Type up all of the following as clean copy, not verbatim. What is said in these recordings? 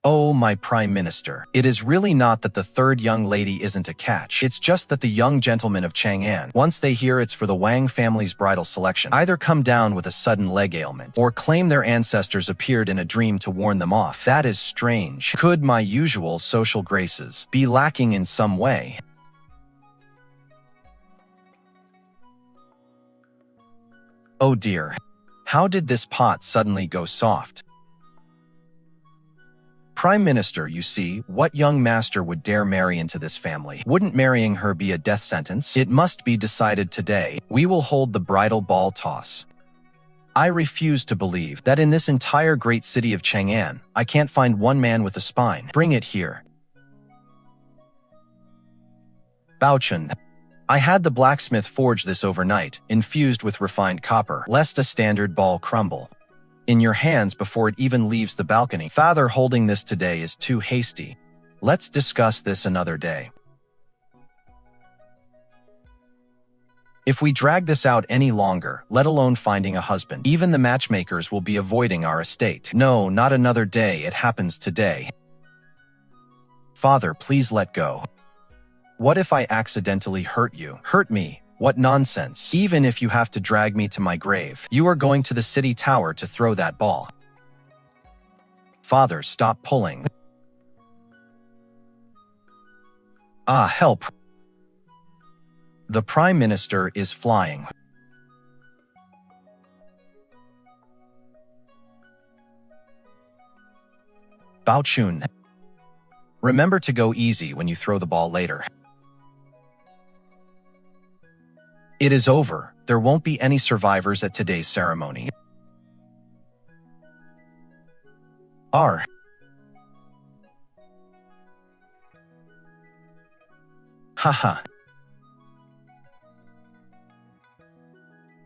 Oh, my Prime Minister, it is really not that the third young lady isn't a catch. It's just that the young gentlemen of Chang'an, once they hear it's for the Wang family's bridal selection, either come down with a sudden leg ailment or claim their ancestors appeared in a dream to warn them off. That is strange. Could my usual social graces be lacking in some way? Oh dear. How did this pot suddenly go soft? Prime Minister, you see, what young master would dare marry into this family? Wouldn't marrying her be a death sentence? It must be decided today. We will hold the bridal ball toss. I refuse to believe that in this entire great city of Chang'an, I can't find one man with a spine. Bring it here. Baochuan. I had the blacksmith forge this overnight, infused with refined copper, lest a standard ball crumble in your hands before it even leaves the balcony. Father, holding this today is too hasty. Let's discuss this another day. If we drag this out any longer, let alone finding a husband, even the matchmakers will be avoiding our estate. No, not another day, it happens today. Father, please let go. What if I accidentally hurt you? Hurt me? What nonsense. Even if you have to drag me to my grave, you are going to the city tower to throw that ball. Father, stop pulling. Ah, help. The Prime Minister is flying. Baochuan. Remember to go easy when you throw the ball later. It is over. There won't be any survivors at today's ceremony. R. Haha.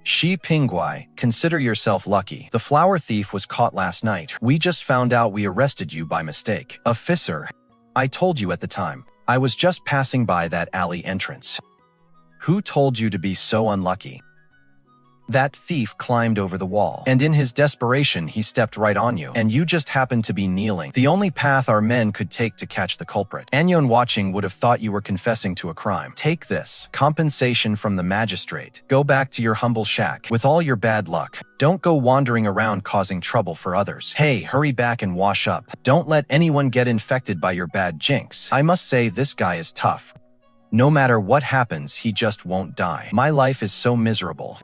Xue Pinggui, consider yourself lucky. The flower thief was caught last night. We just found out we arrested you by mistake. Officer, I told you at the time. I was just passing by that alley entrance. Who told you to be so unlucky? That thief climbed over the wall, and in his desperation he stepped right on you, and you just happened to be kneeling. The only path our men could take to catch the culprit. Anyone watching would have thought you were confessing to a crime. Take this. Compensation from the magistrate. Go back to your humble shack with all your bad luck. Don't go wandering around causing trouble for others. Hey, hurry back and wash up. Don't let anyone get infected by your bad jinx. I must say, this guy is tough. No matter what happens, he just won't die. My life is so miserable.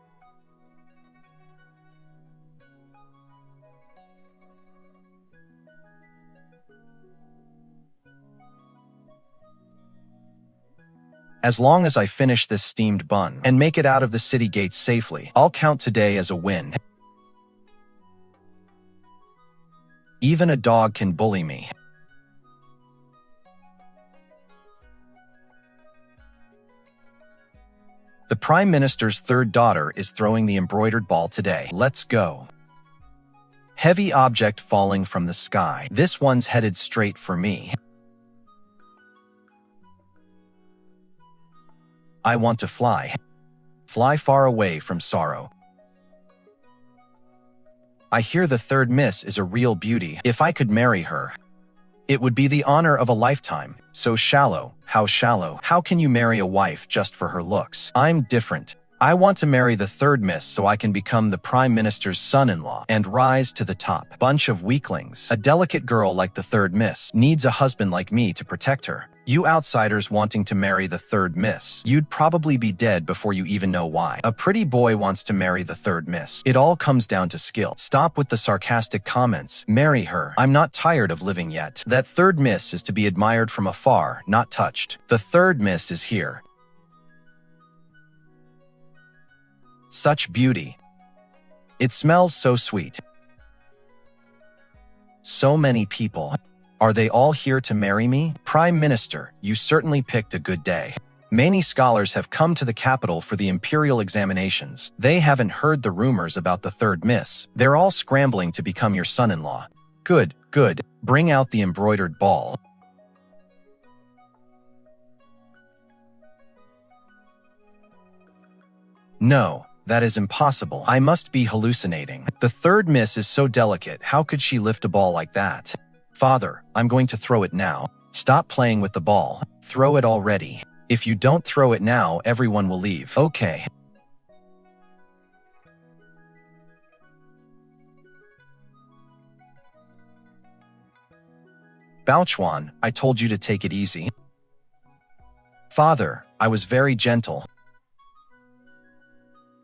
As long as I finish this steamed bun and make it out of the city gates safely, I'll count today as a win. Even a dog can bully me. The Prime Minister's third daughter is throwing the embroidered ball today. Let's go. Heavy object falling from the sky. This one's headed straight for me. I want to fly. Fly far away from sorrow. I hear the third miss is a real beauty. If I could marry her, it would be the honor of a lifetime. So shallow. How shallow? How can you marry a wife just for her looks? I'm different. I want to marry the third miss so I can become the Prime Minister's son-in-law and rise to the top. Bunch of weaklings. A delicate girl like the third miss needs a husband like me to protect her. You outsiders wanting to marry the third miss, you'd probably be dead before you even know why. A pretty boy wants to marry the third miss. It all comes down to skill. Stop with the sarcastic comments. Marry her. I'm not tired of living yet. That third miss is to be admired from afar, not touched. The third miss is here. Such beauty. It smells so sweet. So many people. Are they all here to marry me? Prime Minister, you certainly picked a good day. Many scholars have come to the capital for the imperial examinations. They haven't heard the rumors about the third miss. They're all scrambling to become your son-in-law. Good, good. Bring out the embroidered ball. No, that is impossible. I must be hallucinating. The third miss is so delicate. How could she lift a ball like that? Father, I'm going to throw it now. Stop playing with the ball. Throw it already. If you don't throw it now, everyone will leave. Okay. Baochuan, I told you to take it easy. Father, I was very gentle.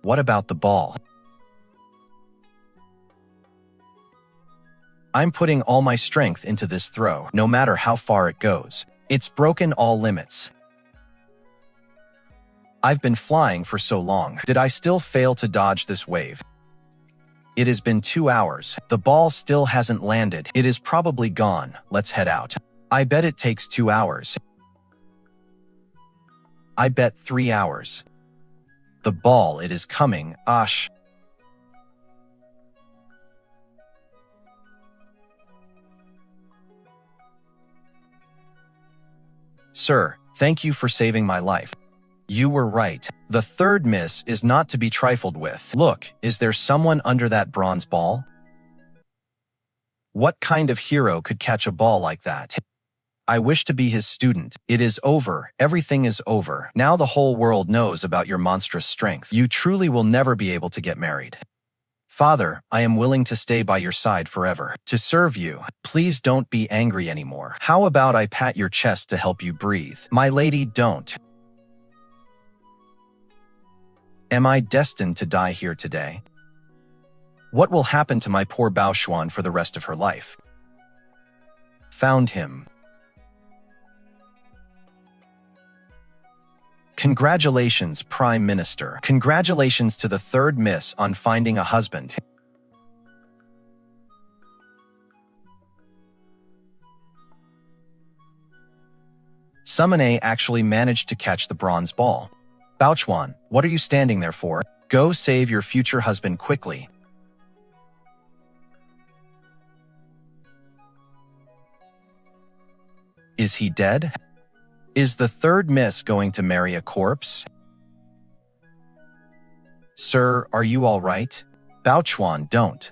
What about the ball? I'm putting all my strength into this throw, no matter how far it goes. It's broken all limits. I've been flying for so long. Did I still fail to dodge this wave? It has been 2 hours. The ball still hasn't landed. It is probably gone. Let's head out. I bet it takes 2 hours. I bet 3 hours. The ball, it is coming. Osh. Sir, thank you for saving my life. You were right. The third miss is not to be trifled with. Look, is there someone under that bronze ball? What kind of hero could catch a ball like that? I wish to be his student. It is over. Everything is over. Now the whole world knows about your monstrous strength. You truly will never be able to get married. Father, I am willing to stay by your side forever, to serve you. Please don't be angry anymore. How about I pat your chest to help you breathe? My lady, don't. Am I destined to die here today? What will happen to my poor Baochuan for the rest of her life? Found him. Congratulations, Prime Minister. Congratulations to the third miss on finding a husband. Summoner actually managed to catch the bronze ball. Baochuan, what are you standing there for? Go save your future husband quickly. Is he dead? Is the third miss going to marry a corpse? Sir, are you all right? Baochuan, don't.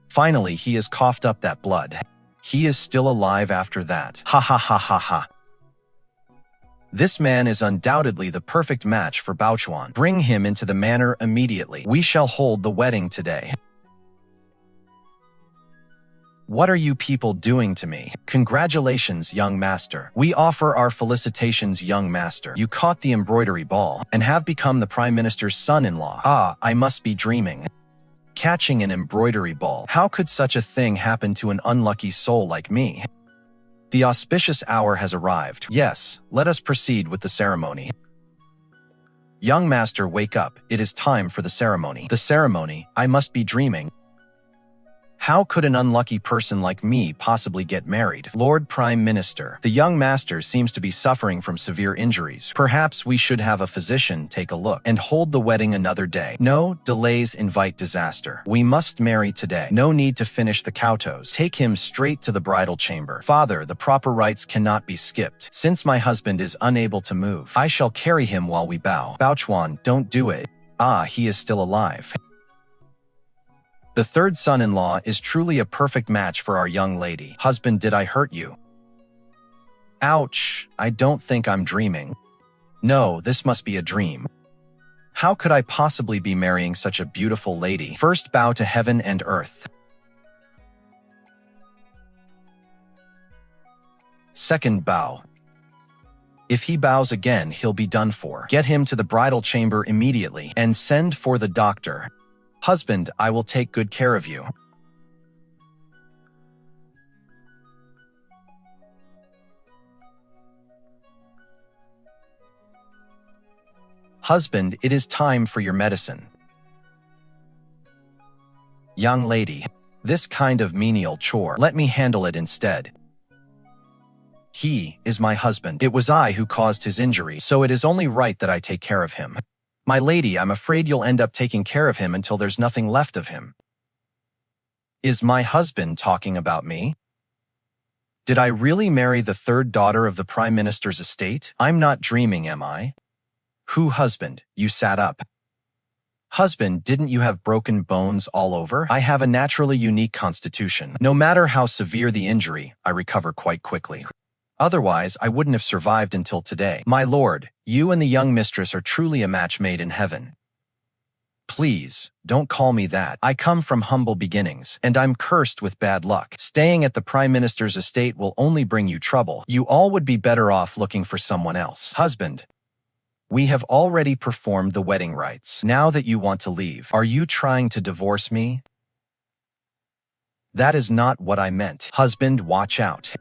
Finally, he has coughed up that blood. He is still alive after that. Ha ha ha ha ha. This man is undoubtedly the perfect match for Baochuan. Bring him into the manor immediately. We shall hold the wedding today. What are you people doing to me? Congratulations, young master. We offer our felicitations, young master. You caught the embroidery ball and have become the Prime Minister's son-in-law. Ah, I must be dreaming. Catching an embroidery ball. How could such a thing happen to an unlucky soul like me? The auspicious hour has arrived. Yes, let us proceed with the ceremony. Young master, wake up. It is time for the ceremony. The ceremony? I must be dreaming. How could an unlucky person like me possibly get married? Lord Prime Minister, the young master seems to be suffering from severe injuries. Perhaps we should have a physician take a look and hold the wedding another day. No, delays invite disaster. We must marry today. No need to finish the kowtows. Take him straight to the bridal chamber. Father, the proper rites cannot be skipped. Since my husband is unable to move, I shall carry him while we bow. Baochuan, don't do it. Ah, he is still alive. The third son-in-law is truly a perfect match for our young lady. Husband, did I hurt you? Ouch, I don't think I'm dreaming. No, this must be a dream. How could I possibly be marrying such a beautiful lady? First bow to heaven and earth. Second bow. If he bows again, he'll be done for. Get him to the bridal chamber immediately and send for the doctor. Husband, I will take good care of you. Husband, it is time for your medicine. Young lady, this kind of menial chore, let me handle it instead. He is my husband. It was I who caused his injury, so it is only right that I take care of him. My lady, I'm afraid you'll end up taking care of him until there's nothing left of him. Is my husband talking about me? Did I really marry the third daughter of the Prime Minister's estate? I'm not dreaming, am I? Who husband? You sat up. Husband, didn't you have broken bones all over? I have a naturally unique constitution. No matter how severe the injury, I recover quite quickly. Otherwise, I wouldn't have survived until today. My lord, you and the young mistress are truly a match made in heaven. Please, don't call me that. I come from humble beginnings, and I'm cursed with bad luck. Staying at the Prime Minister's estate will only bring you trouble. You all would be better off looking for someone else. Husband, we have already performed the wedding rites. Now that you want to leave, are you trying to divorce me? That is not what I meant. Husband, watch out.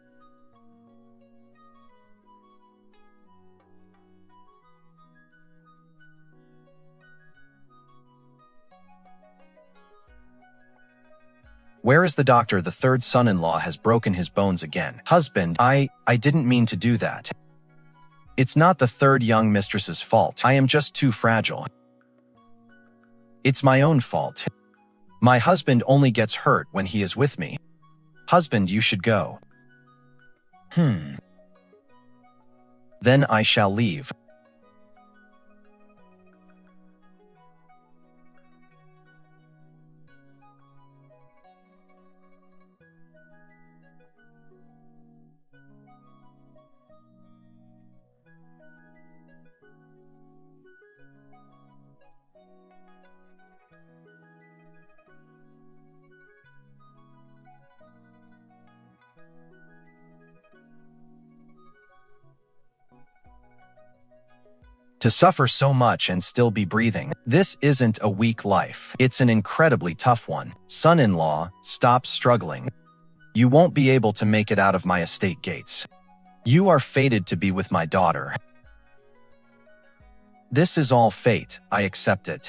Where is the doctor? The third son-in-law has broken his bones again. Husband, I didn't mean to do that. It's not the third young mistress's fault. I am just too fragile. It's my own fault. My husband only gets hurt when he is with me. Husband, you should go. Then I shall leave. To suffer so much and still be breathing, this isn't a weak life. It's an incredibly tough one. Son-in-law, stop struggling. You won't be able to make it out of my estate gates. You are fated to be with my daughter. This is all fate, I accept it.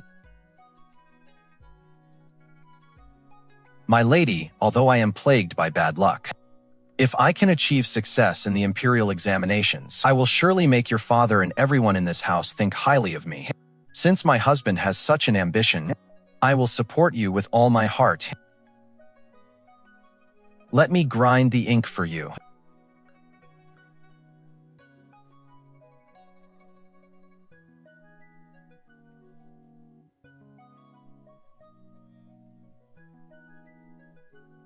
My lady, although I am plagued by bad luck, if I can achieve success in the imperial examinations, I will surely make your father and everyone in this house think highly of me. Since my husband has such an ambition, I will support you with all my heart. Let me grind the ink for you.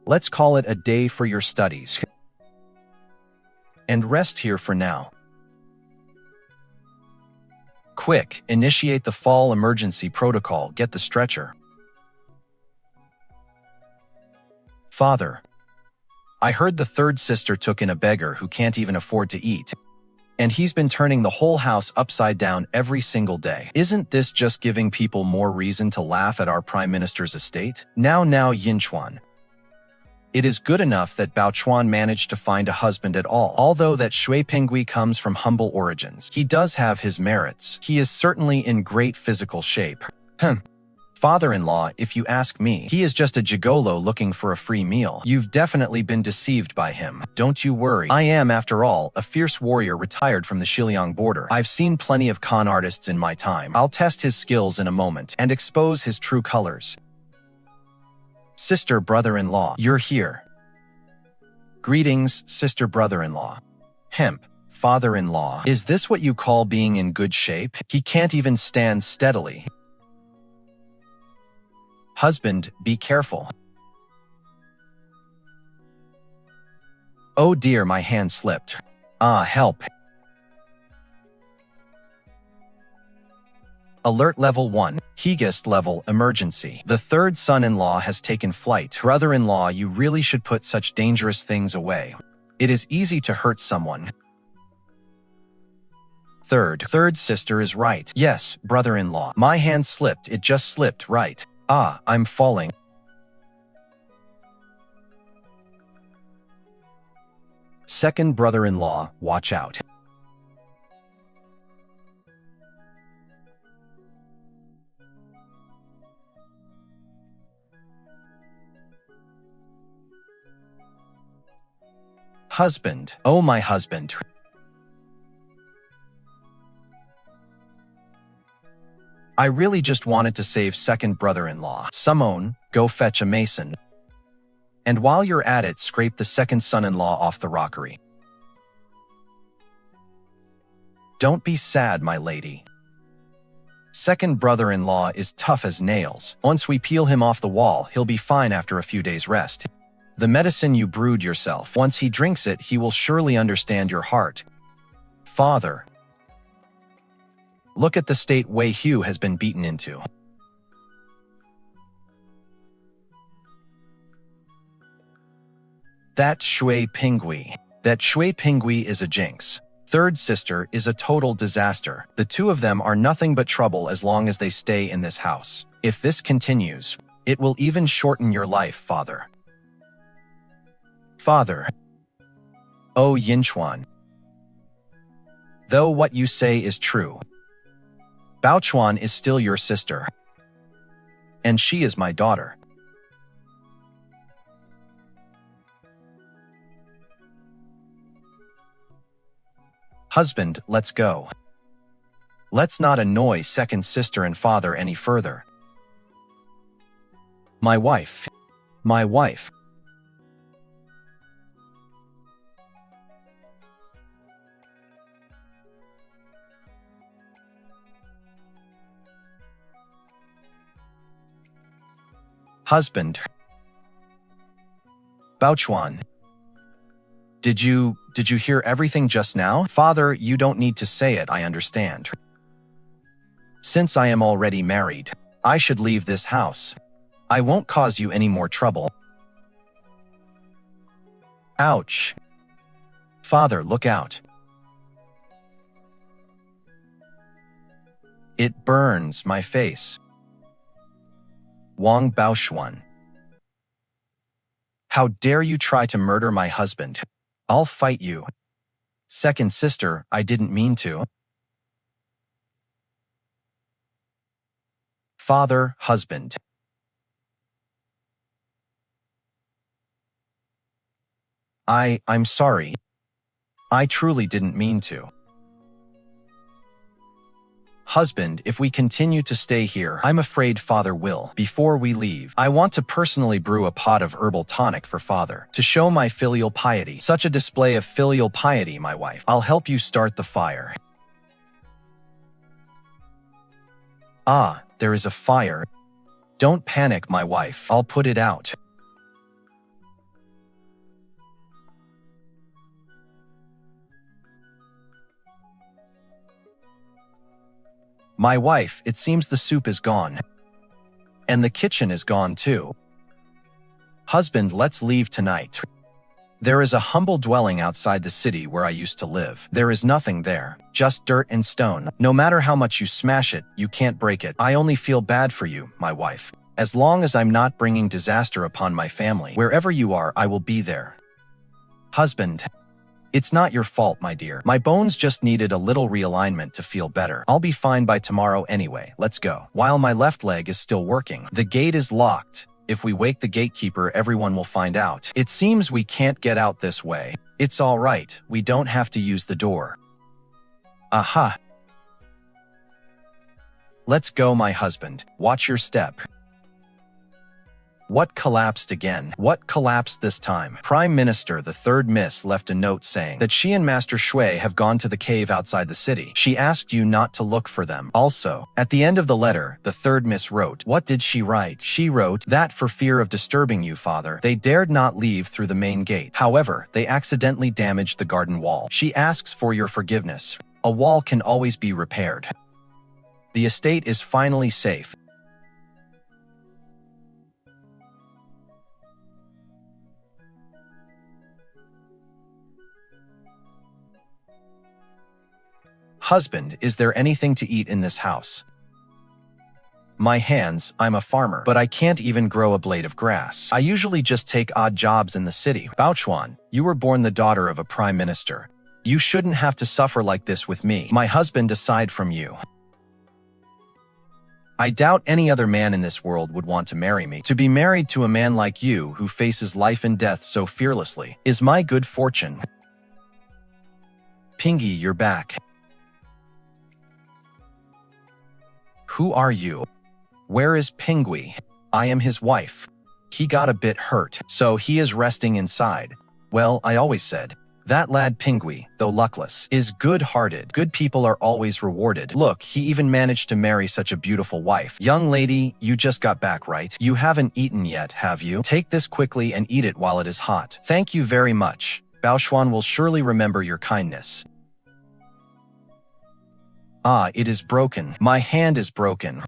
Let's call it a day for your studies. And rest here for now. Quick, initiate the fall emergency protocol. Get the stretcher. Father, I heard the third sister took in a beggar who can't even afford to eat. And he's been turning the whole house upside down every single day. Isn't this just giving people more reason to laugh at our Prime Minister's estate? Now, Yinchuan. It is good enough that Baochuan managed to find a husband at all. Although that Xue Pinggui comes from humble origins, he does have his merits. He is certainly in great physical shape. Father-in-law, if you ask me, he is just a gigolo looking for a free meal. You've definitely been deceived by him. Don't you worry. I am, after all, a fierce warrior retired from the Xiliang border. I've seen plenty of con artists in my time. I'll test his skills in a moment and expose his true colors. Sister brother-in-law, you're here. Greetings, sister brother-in-law. Father-in-law. Is this what you call being in good shape? He can't even stand steadily. Husband, be careful. Oh dear, my hand slipped. Help. Alert level 1. Heiress level emergency. The third son-in-law has taken flight. Brother-in-law, you really should put such dangerous things away. It is easy to hurt someone. Third sister is right. Yes, brother-in-law. My hand slipped. It just slipped right. I'm falling. Second brother-in-law, watch out. Husband, oh my husband. I really just wanted to save second brother-in-law. Someone, go fetch a mason. And while you're at it, scrape the second son-in-law off the rockery. Don't be sad, my lady. Second brother-in-law is tough as nails. Once we peel him off the wall, he'll be fine after a few days' rest. The medicine you brewed yourself, once he drinks it, he will surely understand your heart. Father. Look at the state Wei Hu has been beaten into. That Xue Pinggui. That Xue Pinggui is a jinx. Third sister is a total disaster. The two of them are nothing but trouble as long as they stay in this house. If this continues, it will even shorten your life, father. Father. Oh Yinchuan. Though what you say is true, Baochuan is still your sister, and she is my daughter. Husband, let's go. Let's not annoy second sister and father any further. My wife. My wife. Husband. Baochuan. Did you hear everything just now? Father, you don't need to say it, I understand. Since I am already married, I should leave this house. I won't cause you any more trouble. Ouch. Father, look out. It burns my face. Wang Baochuan. How dare you try to murder my husband? I'll fight you. Second sister, I didn't mean to. Father, husband. I'm sorry. I truly didn't mean to. Husband, if we continue to stay here, I'm afraid father will. Before we leave, I want to personally brew a pot of herbal tonic for father, to show my filial piety. Such a display of filial piety, my wife. I'll help you start the fire. Ah, there is a fire. Don't panic, my wife. I'll put it out. My wife, it seems the soup is gone. And the kitchen is gone too. Husband, let's leave tonight. There is a humble dwelling outside the city where I used to live. There is nothing there, just dirt and stone. No matter how much you smash it, you can't break it. I only feel bad for you, my wife. As long as I'm not bringing disaster upon my family, wherever you are, I will be there. Husband. It's not your fault, my dear. My bones just needed a little realignment to feel better. I'll be fine by tomorrow anyway. Let's go. While my left leg is still working, the gate is locked. If we wake the gatekeeper, everyone will find out. It seems we can't get out this way. It's all right. We don't have to use the door. Aha. Let's go, my husband. Watch your step. What collapsed again? What collapsed this time? Prime Minister, the third miss, left a note saying that she and Master Xue have gone to the cave outside the city. She asked you not to look for them. Also, at the end of the letter, the third miss wrote. What did she write? She wrote that for fear of disturbing you, father, they dared not leave through the main gate. However, they accidentally damaged the garden wall. She asks for your forgiveness. A wall can always be repaired. The estate is finally safe. Husband, is there anything to eat in this house? My hands, I'm a farmer, but I can't even grow a blade of grass. I usually just take odd jobs in the city. Baochuan, you were born the daughter of a prime minister. You shouldn't have to suffer like this with me, my husband, aside from you. I doubt any other man in this world would want to marry me. To be married to a man like you, who faces life and death so fearlessly, is my good fortune. Pinggui, you're back. Who are you? Where is Pinggui? I am his wife. He got a bit hurt, so he is resting inside. Well, I always said, That lad Pinggui, though luckless, is good-hearted. Good people are always rewarded. Look, he even managed to marry such a beautiful wife. Young lady, you just got back, right? You haven't eaten yet, have you? Take this quickly and eat it while it is hot. Thank you very much. Baochuan will surely remember your kindness. Ah, it is broken. My hand is broken.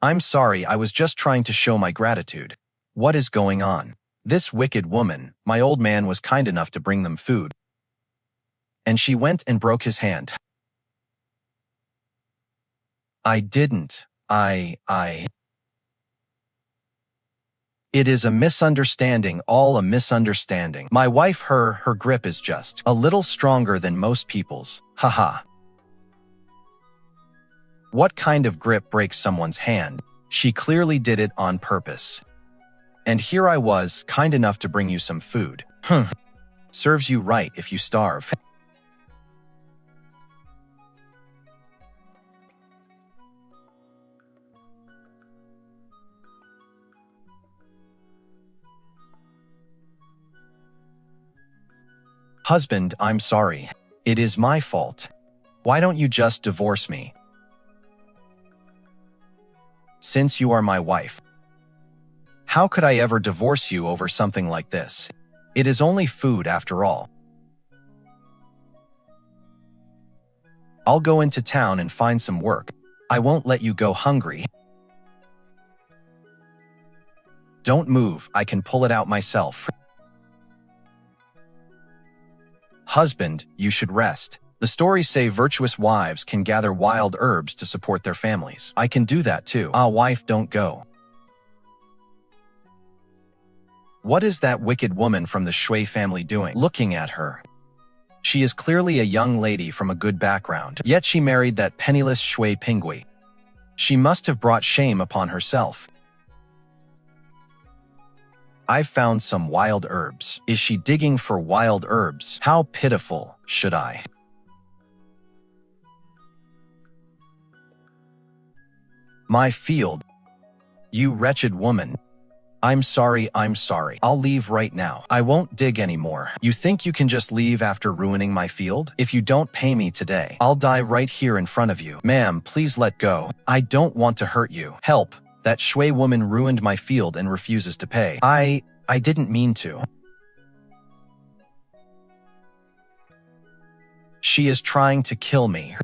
I'm sorry, I was just trying to show my gratitude. What is going on? This wicked woman, my old man was kind enough to bring them food. And she went and broke his hand. I didn't. It is a misunderstanding, all a misunderstanding. My wife, her grip is just a little stronger than most people's. Haha. What kind of grip breaks someone's hand? She clearly did it on purpose. And here I was, kind enough to bring you some food. Serves you right if you starve. Husband, I'm sorry. It is my fault. Why don't you just divorce me? Since you are my wife. How could I ever divorce you over something like this? It is only food after all. I'll go into town and find some work. I won't let you go hungry. Don't move, I can pull it out myself. Husband, you should rest. The stories say virtuous wives can gather wild herbs to support their families. I can do that too. Ah, wife, don't go. What is that wicked woman from the Xue family doing? Looking at her. She is clearly a young lady from a good background, yet she married that penniless Xue Pinggui. She must have brought shame upon herself. I've found some wild herbs. Is she digging for wild herbs? How pitiful, should I? My field. You wretched woman. I'm sorry. I'll leave right now. I won't dig anymore. You think you can just leave after ruining my field? If you don't pay me today, I'll die right here in front of you. Ma'am, please let go. I don't want to hurt you. Help. That Xue woman ruined my field and refuses to pay. I didn't mean to. She is trying to kill me.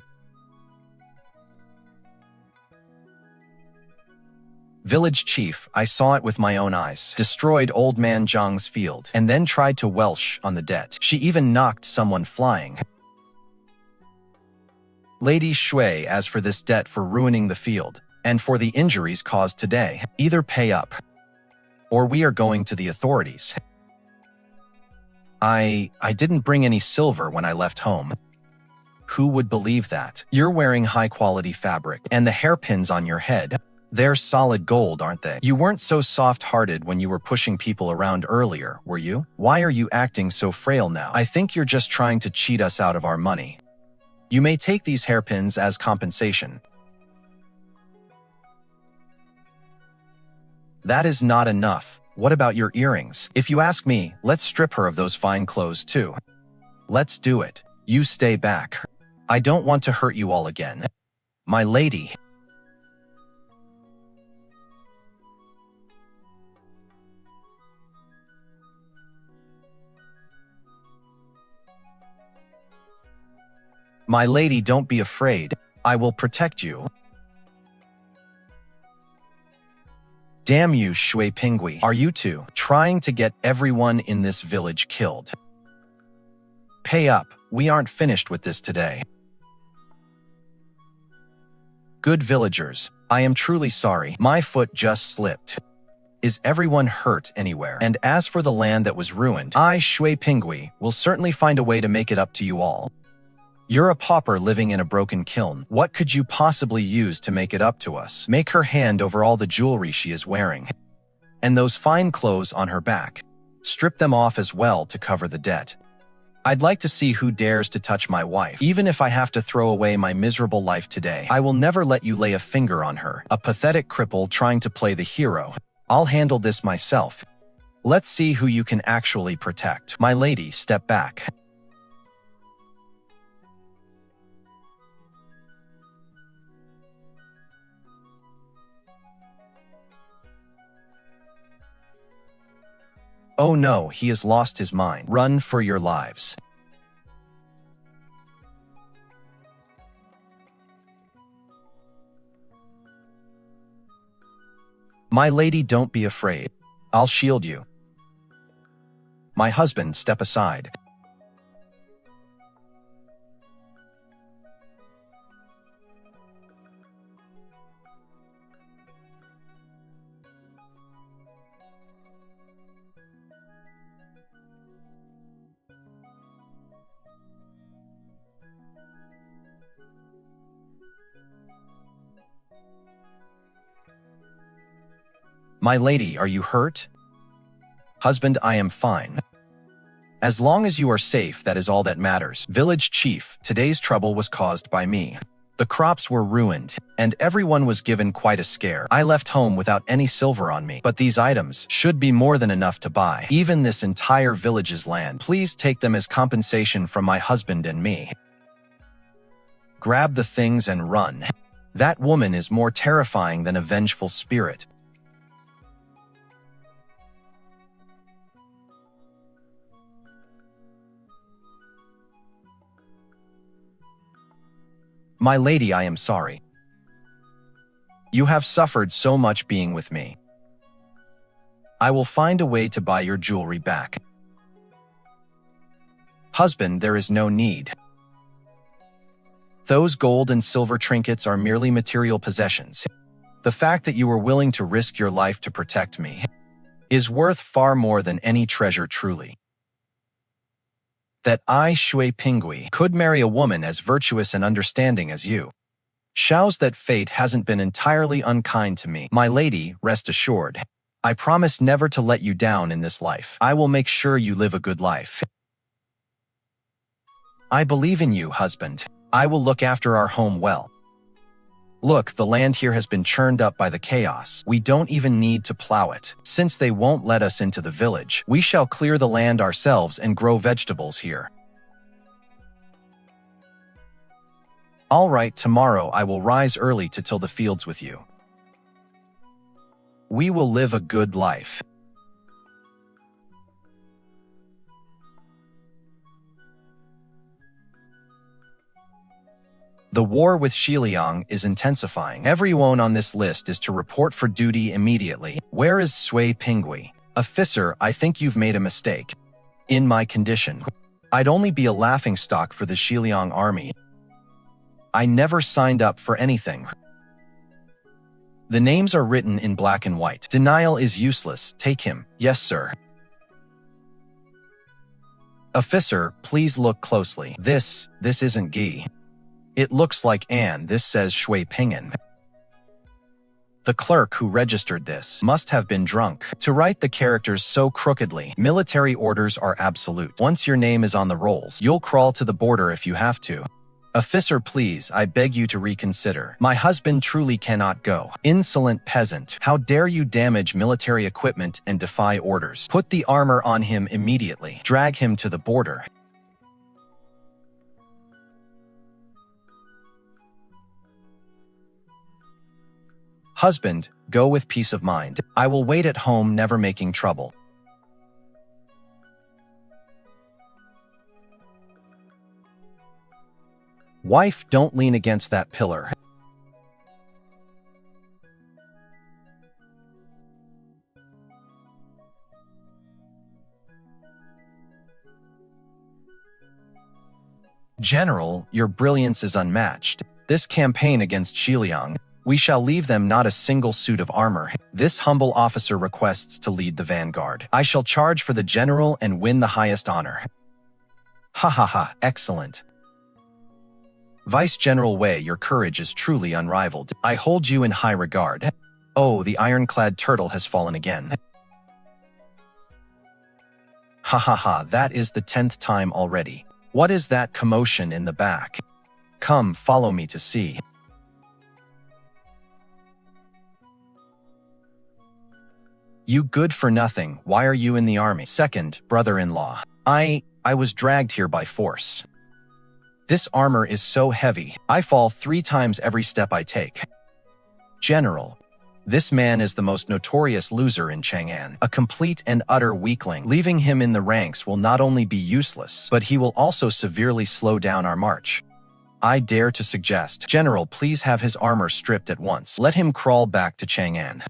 Village chief, I saw it with my own eyes. Destroyed old man Zhang's field, and then tried to welsh on the debt. She even knocked someone flying. Lady Xue, as for this debt for ruining the field, and for the injuries caused today, either pay up, or we are going to the authorities. I didn't bring any silver when I left home. Who would believe that? You're wearing high-quality fabric, and the hairpins on your head, they're solid gold, aren't they? You weren't so soft-hearted when you were pushing people around earlier, were you? Why are you acting so frail now? I think you're just trying to cheat us out of our money. You may take these hairpins as compensation. That is not enough. What about your earrings? If you ask me, let's strip her of those fine clothes too. Let's do it. You stay back. I don't want to hurt you all again. My lady. My lady, don't be afraid. I will protect you. Damn you, Xue Pinggui. Are you two trying to get everyone in this village killed? Pay up. We aren't finished with this today. Good villagers, I am truly sorry. My foot just slipped. Is everyone hurt anywhere? And as for the land that was ruined, I, Xue Pinggui, will certainly find a way to make it up to you all. You're a pauper living in a broken kiln. What could you possibly use to make it up to us? Make her hand over all the jewelry she is wearing. And those fine clothes on her back. Strip them off as well to cover the debt. I'd like to see who dares to touch my wife. Even if I have to throw away my miserable life today, I will never let you lay a finger on her. A pathetic cripple trying to play the hero. I'll handle this myself. Let's see who you can actually protect. My lady, step back. Oh no, he has lost his mind. Run for your lives. My lady, don't be afraid. I'll shield you. My husband, step aside. My lady, are you hurt? Husband, I am fine. As long as you are safe, that is all that matters. Village chief, today's trouble was caused by me. The crops were ruined, and everyone was given quite a scare. I left home without any silver on me, but these items should be more than enough to buy even this entire village's land. Please take them as compensation from my husband and me. Grab the things and run. That woman is more terrifying than a vengeful spirit. My lady, I am sorry. You have suffered so much being with me. I will find a way to buy your jewelry back. Husband, there is no need. Those gold and silver trinkets are merely material possessions. The fact that you were willing to risk your life to protect me is worth far more than any treasure truly. That I, Xue Pinggui, could marry a woman as virtuous and understanding as you shows that fate hasn't been entirely unkind to me. My lady, rest assured. I promise never to let you down in this life. I will make sure you live a good life. I believe in you, husband. I will look after our home well. Look, the land here has been churned up by the chaos. We don't even need to plow it. Since they won't let us into the village, we shall clear the land ourselves and grow vegetables here. All right, tomorrow I will rise early to till the fields with you. We will live a good life. The war with Xiliang is intensifying. Everyone on this list is to report for duty immediately. Where is Xue Pinggui? Officer, I think you've made a mistake. In my condition, I'd only be a laughingstock for the Xiliang army. I never signed up for anything. The names are written in black and white. Denial is useless. Take him. Yes, sir. Officer, please look closely. This isn't Guy. It looks like Anne. This says Xue Pinggui. The clerk who registered this must have been drunk to write the characters so crookedly. Military orders are absolute. Once your name is on the rolls, you'll crawl to the border if you have to. Officer, please, I beg you to reconsider. My husband truly cannot go. Insolent peasant, how dare you damage military equipment and defy orders? Put the armor on him immediately. Drag him to the border. Husband, go with peace of mind. I will wait at home, never making trouble. Wife, don't lean against that pillar. General, your brilliance is unmatched. This campaign against Xiliang, we shall leave them not a single suit of armor. This humble officer requests to lead the vanguard. I shall charge for the general and win the highest honor. Ha ha ha, excellent. Vice General Wei, your courage is truly unrivaled. I hold you in high regard. Oh, the ironclad turtle has fallen again. Ha ha ha, that is the 10th time already. What is that commotion in the back? Come, follow me to see. You good for nothing, why are you in the army? Second, brother-in-law. I was dragged here by force. This armor is so heavy, I fall 3 times every step I take. General. This man is the most notorious loser in Chang'an, a complete and utter weakling. Leaving him in the ranks will not only be useless, but he will also severely slow down our march. I dare to suggest, General, please have his armor stripped at once. Let him crawl back to Chang'an.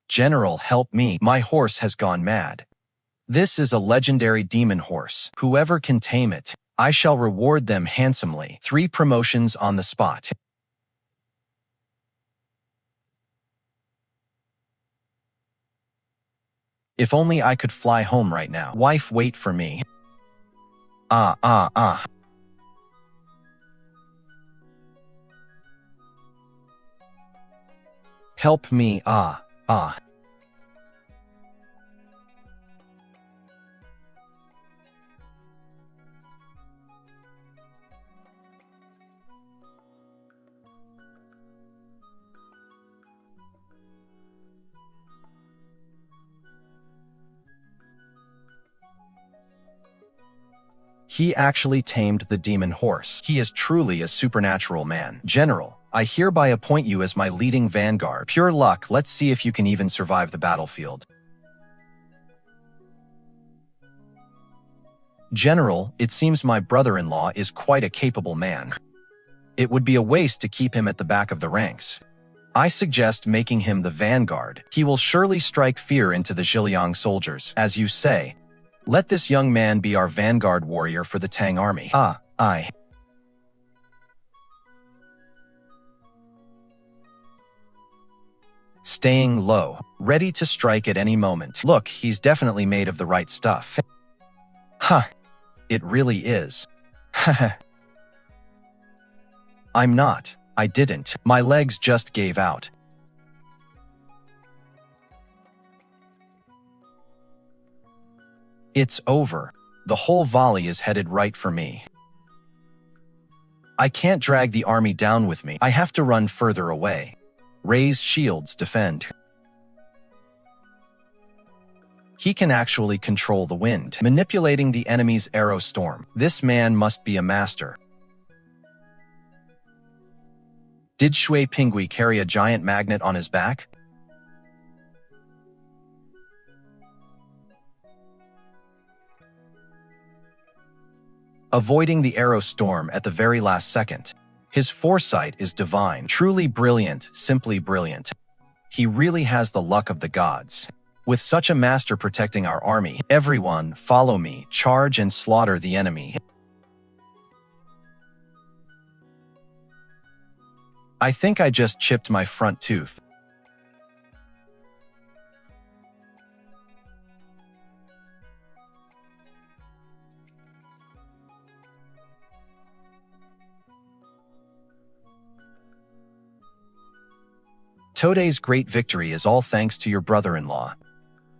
General, help me. My horse has gone mad. This is a legendary demon horse. Whoever can tame it, I shall reward them handsomely. 3 promotions on the spot. If only I could fly home right now. Wife, wait for me. Help me, He actually tamed the demon horse. He is truly a supernatural man. General, I hereby appoint you as my leading vanguard. Pure luck, let's see if you can even survive the battlefield. General, it seems my brother-in-law is quite a capable man. It would be a waste to keep him at the back of the ranks. I suggest making him the vanguard. He will surely strike fear into the Xiliang soldiers. As you say, let this young man be our vanguard warrior for the Tang army. Staying low, ready to strike at any moment. Look, he's definitely made of the right stuff. It really is. I'm not. I didn't. My legs just gave out. It's over. The whole volley is headed right for me. I can't drag the army down with me. I have to run further away. Raise shields, defend. He can actually control the wind, manipulating the enemy's arrow storm. This man must be a master. Did Xue Pinggui carry a giant magnet on his back? Avoiding the arrow storm at the very last second. His foresight is divine, truly brilliant, simply brilliant. He really has the luck of the gods. With such a master protecting our army, everyone, follow me, charge and slaughter the enemy. I think I just chipped my front tooth. Today's great victory is all thanks to your brother-in-law.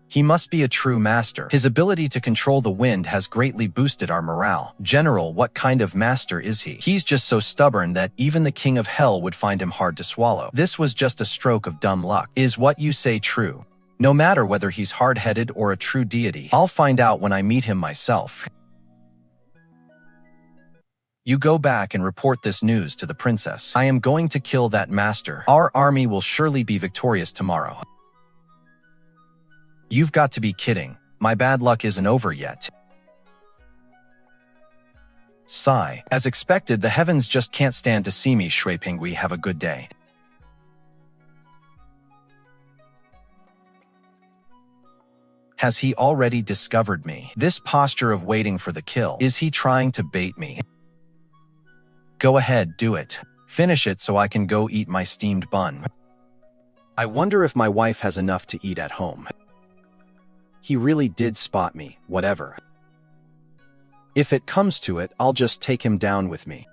He must be a true master. His ability to control the wind has greatly boosted our morale. General, what kind of master is he? He's just so stubborn that even the king of hell would find him hard to swallow. This was just a stroke of dumb luck. Is what you say true? No matter whether he's hard-headed or a true deity, I'll find out when I meet him myself. You go back and report this news to the princess. I am going to kill that master. Our army will surely be victorious tomorrow. You've got to be kidding. My bad luck isn't over yet. Sigh. As expected, the heavens just can't stand to see me. Xue Pinggui, have a good day. Has he already discovered me? This posture of waiting for the kill. Is he trying to bait me? Go ahead, do it. Finish it so I can go eat my steamed bun. I wonder if my wife has enough to eat at home. He really did spot me, whatever. If it comes to it, I'll just take him down with me.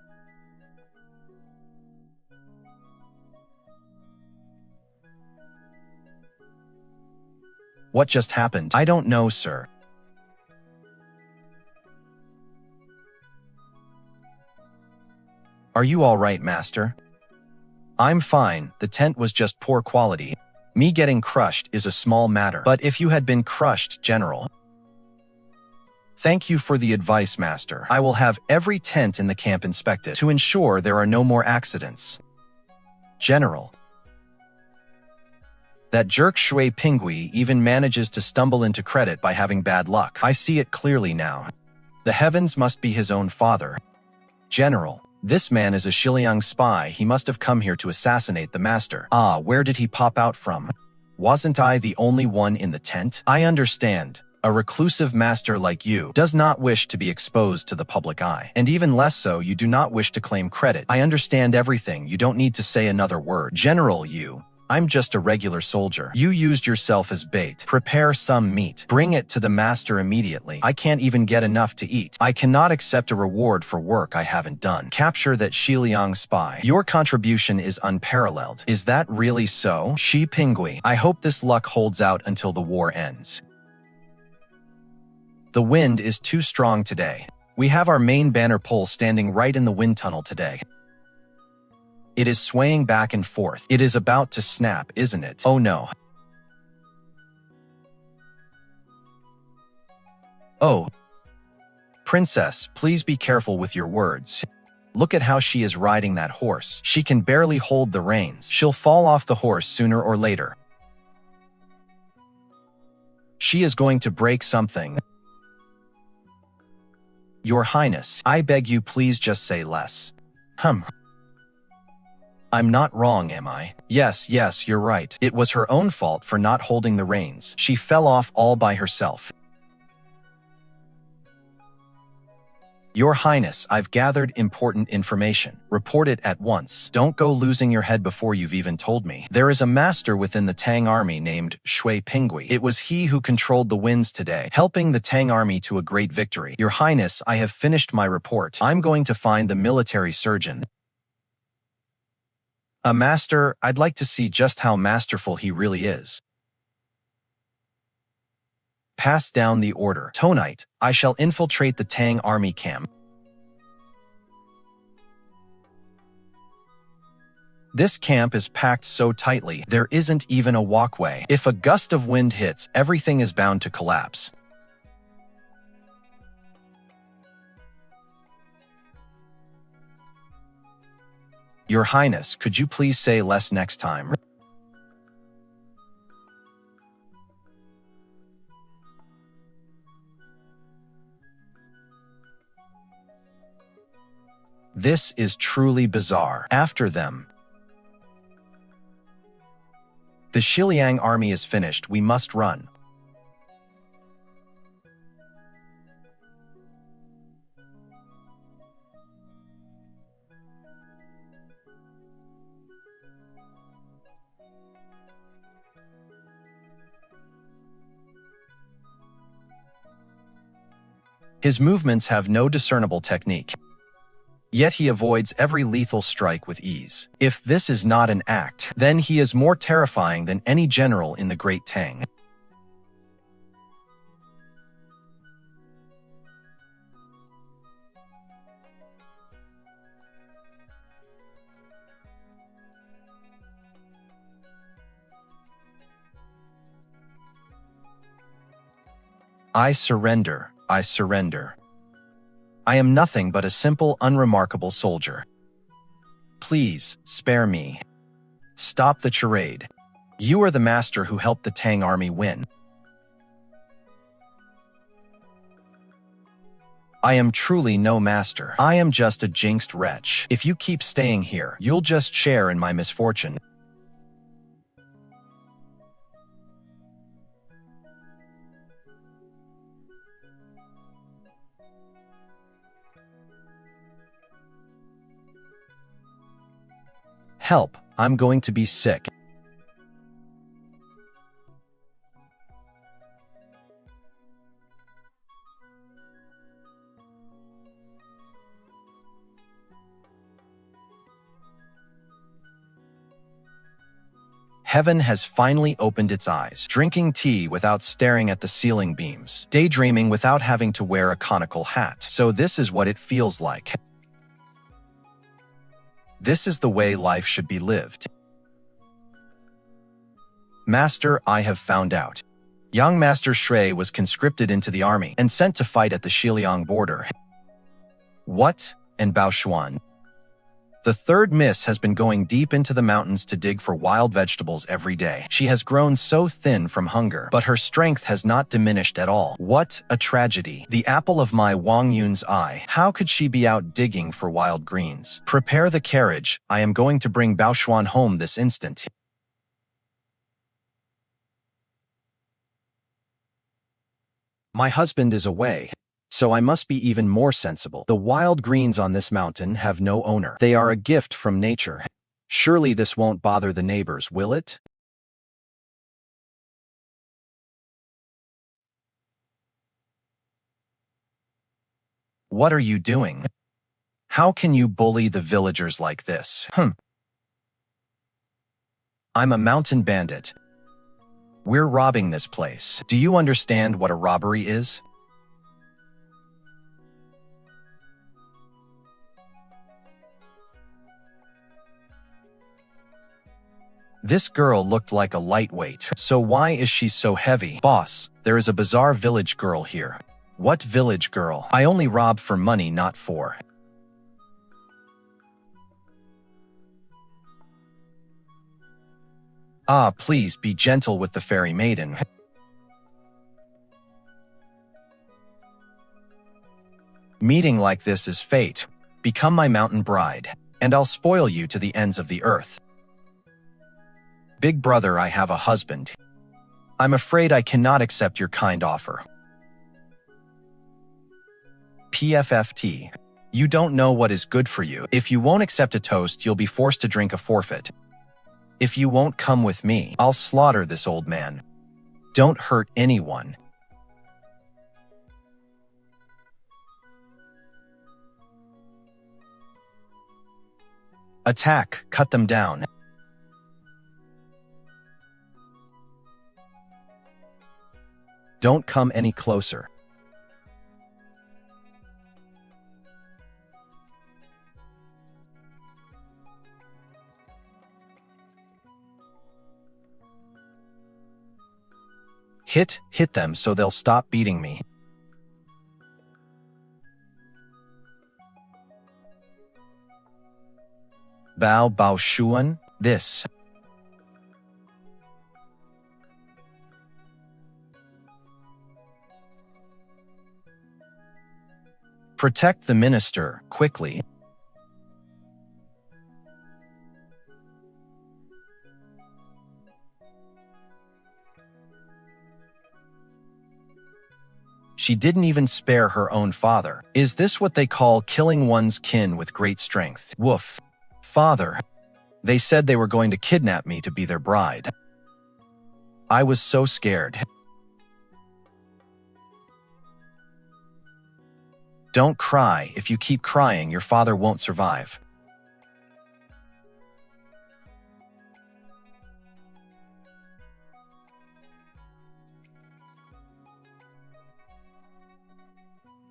What just happened? I don't know, sir. Are you all right, master? I'm fine, the tent was just poor quality. Me getting crushed is a small matter. But if you had been crushed, General. Thank you for the advice, master. I will have every tent in the camp inspected to ensure there are no more accidents. General. That jerk Xue Pinggui even manages to stumble into credit by having bad luck. I see it clearly now. The heavens must be his own father. General. This man is a Xiliang spy. He must have come here to assassinate the master. Ah, where did he pop out from? Wasn't I the only one in the tent? I understand. A reclusive master like you does not wish to be exposed to the public eye. And even less so, you do not wish to claim credit. I understand everything. You don't need to say another word. General, I'm just a regular soldier. You used yourself as bait. Prepare some meat. Bring it to the master immediately. I can't even get enough to eat. I cannot accept a reward for work I haven't done. Capture that Xiliang spy. Your contribution is unparalleled. Is that really so? Xue Pinggui. I hope this luck holds out until the war ends. The wind is too strong today. We have our main banner pole standing right in the wind tunnel today. It is swaying back and forth. It is about to snap, isn't it? Oh no. Oh. Princess, please be careful with your words. Look at how she is riding that horse. She can barely hold the reins. She'll fall off the horse sooner or later. She is going to break something. Your Highness, I beg you please just say less. I'm not wrong, am I? Yes, you're right. It was her own fault for not holding the reins. She fell off all by herself. Your Highness, I've gathered important information. Report it at once. Don't go losing your head before you've even told me. There is a master within the Tang army named Xue Pinggui. It was he who controlled the winds today, helping the Tang army to a great victory. Your Highness, I have finished my report. I'm going to find the military surgeon. A master, I'd like to see just how masterful he really is. Pass down the order. Tonight, I shall infiltrate the Tang army camp. This camp is packed so tightly, there isn't even a walkway. If a gust of wind hits, everything is bound to collapse. Your Highness, could you please say less next time? This is truly bizarre. After them. The Xiliang army is finished. We must run. His movements have no discernible technique. Yet he avoids every lethal strike with ease. If this is not an act, then he is more terrifying than any general in the Great Tang. I surrender. I surrender. I am nothing but a simple, unremarkable soldier. Please, spare me. Stop the charade. You are the master who helped the Tang army win. I am truly no master. I am just a jinxed wretch. If you keep staying here, you'll just share in my misfortune. Help, I'm going to be sick. Heaven has finally opened its eyes, drinking tea without staring at the ceiling beams, daydreaming without having to wear a conical hat. So this is what it feels like. This is the way life should be lived. Master, I have found out. Young Master Xue was conscripted into the army and sent to fight at the Xiliang border. What? And Baochuan? The third miss has been going deep into the mountains to dig for wild vegetables every day. She has grown so thin from hunger, but her strength has not diminished at all. What a tragedy. The apple of my Wang Yun's eye. How could she be out digging for wild greens? Prepare the carriage. I am going to bring Baochuan home this instant. My husband is away, so I must be even more sensible. The wild greens on this mountain have no owner. They are a gift from nature. Surely this won't bother the neighbors, will it? What are you doing? How can you bully the villagers like this? I'm a mountain bandit. We're robbing this place. Do you understand what a robbery is? This girl looked like a lightweight, so why is she so heavy? Boss, there is a bizarre village girl here. What village girl? I only rob for money, not for. Ah, please be gentle with the fairy maiden. Meeting like this is fate. Become my mountain bride, and I'll spoil you to the ends of the earth. Big brother, I have a husband. I'm afraid I cannot accept your kind offer. PFFT. You don't know what is good for you. If you won't accept a toast, you'll be forced to drink a forfeit. If you won't come with me, I'll slaughter this old man. Don't hurt anyone. Attack, cut them down. Don't come any closer. Hit them so they'll stop beating me. Baochuan, this. Protect the minister, quickly. She didn't even spare her own father. Is this what they call killing one's kin with great strength? Woof. Father. They said they were going to kidnap me to be their bride. I was so scared. Don't cry. If you keep crying, your father won't survive.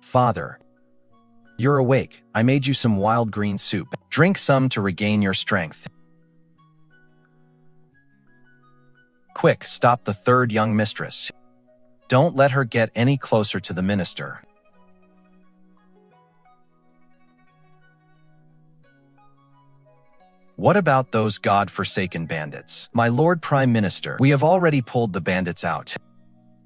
Father. You're awake. I made you some wild green soup. Drink some to regain your strength. Quick, stop the third young mistress. Don't let her get any closer to the minister. What about those god-forsaken bandits? My Lord Prime Minister, we have already pulled the bandits out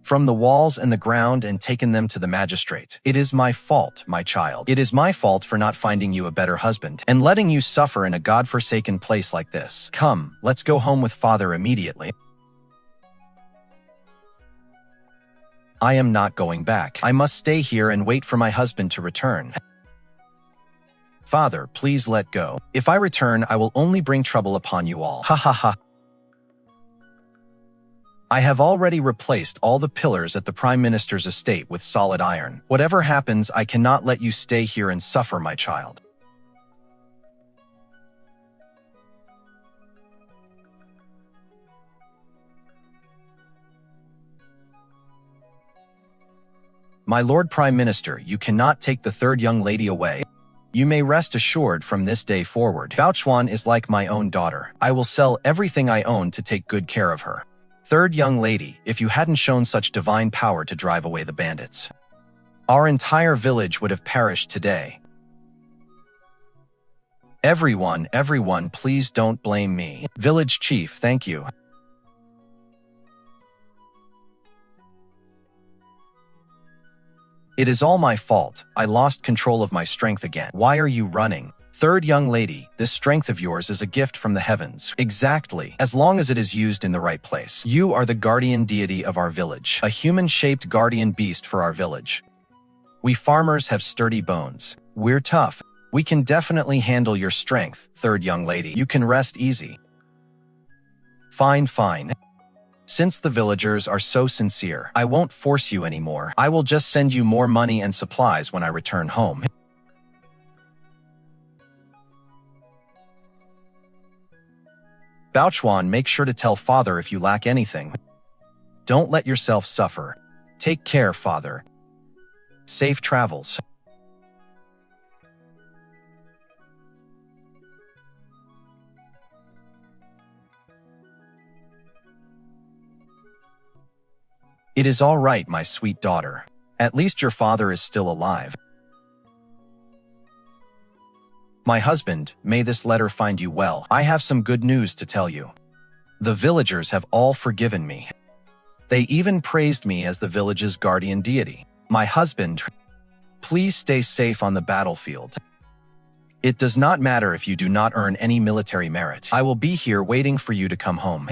from the walls and the ground and taken them to the magistrate. It is my fault, my child. It is my fault for not finding you a better husband and letting you suffer in a god-forsaken place like this. Come, let's go home with father immediately. I am not going back. I must stay here and wait for my husband to return. Father, please let go. If I return, I will only bring trouble upon you all. Ha ha ha. I have already replaced all the pillars at the Prime Minister's estate with solid iron. Whatever happens, I cannot let you stay here and suffer, my child. My Lord Prime Minister, you cannot take the third young lady away. You may rest assured from this day forward. Baochuan is like my own daughter. I will sell everything I own to take good care of her. Third young lady, if you hadn't shown such divine power to drive away the bandits, our entire village would have perished today. Everyone, please don't blame me. Village chief, thank you. It is all my fault. I lost control of my strength again. Why are you running? Third young lady, this strength of yours is a gift from the heavens. Exactly, as long as it is used in the right place. You are the guardian deity of our village, a human-shaped guardian beast for our village. We farmers have sturdy bones. We're tough. We can definitely handle your strength, third young lady. You can rest easy. Fine. Since the villagers are so sincere, I won't force you anymore. I will just send you more money and supplies when I return home. Baochuan, make sure to tell father if you lack anything. Don't let yourself suffer. Take care, father. Safe travels. It is all right, my sweet daughter. At least your father is still alive. My husband, may this letter find you well. I have some good news to tell you. The villagers have all forgiven me. They even praised me as the village's guardian deity. My husband, please stay safe on the battlefield. It does not matter if you do not earn any military merit. I will be here waiting for you to come home.